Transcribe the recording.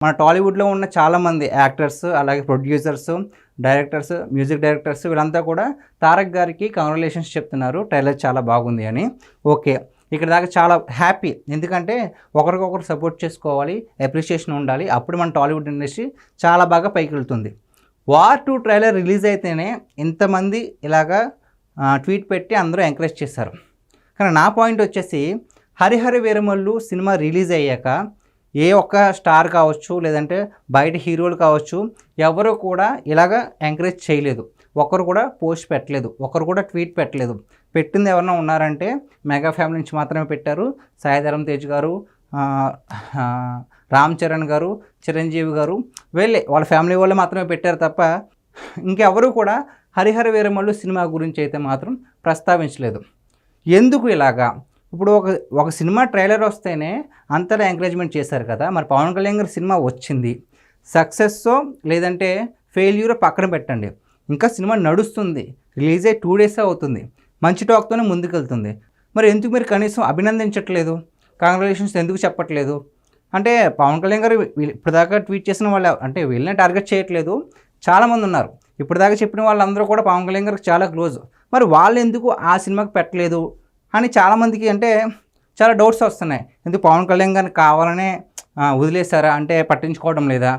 మన టాలీవుడ్లో ఉన్న చాలామంది యాక్టర్స్, అలాగే ప్రొడ్యూసర్స్, డైరెక్టర్స్, మ్యూజిక్ డైరెక్టర్స్ వీళ్ళంతా కూడా తారక్ గారికి కంగ్రాచులేషన్స్ చెప్తున్నారు. ట్రైలర్ చాలా బాగుంది అని. ఓకే. ఇక్కడ దాకా చాలా హ్యాపీ. ఎందుకంటే ఒకరికొకరు సపోర్ట్ చేసుకోవాలి, అప్రిషియేషన్ ఉండాలి. అప్పుడు మన టాలీవుడ్ ఇండస్ట్రీ చాలా బాగా పైకి వెళ్తుంది. వార్ 2 ట్రైలర్ రిలీజ్ అయితేనే ఇంతమంది ఇలాగా ట్వీట్ పెట్టి అందరూ ఎంకరేజ్ చేశారు. కానీ నా పాయింట్ వచ్చేసి హరిహర వీరమల్లు సినిమా రిలీజ్ అయ్యాక ఏ ఒక్క స్టార్ కావచ్చు, లేదంటే బయట హీరోలు కావచ్చు, ఎవరు కూడా ఇలాగ ఎంకరేజ్ చేయలేదు. ఒకరు కూడా పోస్ట్ పెట్టలేదు, ఒకరు కూడా ట్వీట్ పెట్టలేదు. పెట్టింది ఎవరైనా ఉన్నారంటే మెగా ఫ్యామిలీ నుంచి మాత్రమే పెట్టారు. సాయి ధరమ్ తేజ్ గారు, రామ్ చరణ్ గారు, చిరంజీవి గారు వాళ్ళ ఫ్యామిలీ వాళ్ళు మాత్రమే పెట్టారు తప్ప ఇంకెవరు కూడా హరిహర వీరమల్లు సినిమా గురించి అయితే మాత్రం ప్రస్తావించలేదు. ఎందుకు ఇలాగా? ఇప్పుడు ఒక సినిమా ట్రైలర్ వస్తేనే అంతలా ఎంకరేజ్మెంట్ చేశారు కదా. మరి పవన్ కళ్యాణ్ గారి సినిమా వచ్చింది, సక్సెస్సో లేదంటే ఫెయిల్యూరో పక్కన పెట్టండి, ఇంకా సినిమా నడుస్తుంది, రిలీజ్ అయ్యి 2 డేసే అవుతుంది, మంచి టాక్తోనే ముందుకెళ్తుంది. మరి ఎందుకు మీరు కనీసం అభినందించట్లేదు, కంగ్రాచులేషన్స్ ఎందుకు చెప్పట్లేదు? అంటే పవన్ కళ్యాణ్ గారు ఇప్పటిదాకా ట్వీట్ చేసిన వాళ్ళు అంటే వీళ్ళనే టార్గెట్ చేయట్లేదు, చాలామంది ఉన్నారు. ఇప్పటిదాకా చెప్పిన వాళ్ళందరూ కూడా పవన్ కళ్యాణ్ గారికి చాలా క్లోజ్. మరి వాళ్ళు ఎందుకు ఆ సినిమాకి పెట్టలేదు అని చాలామందికి అంటే చాలా డౌట్స్ వస్తున్నాయి. ఎందుకు పవన్ కళ్యాణ్ గారిని కావాలనే వదిలేశారా, అంటే పట్టించుకోవడం లేదా?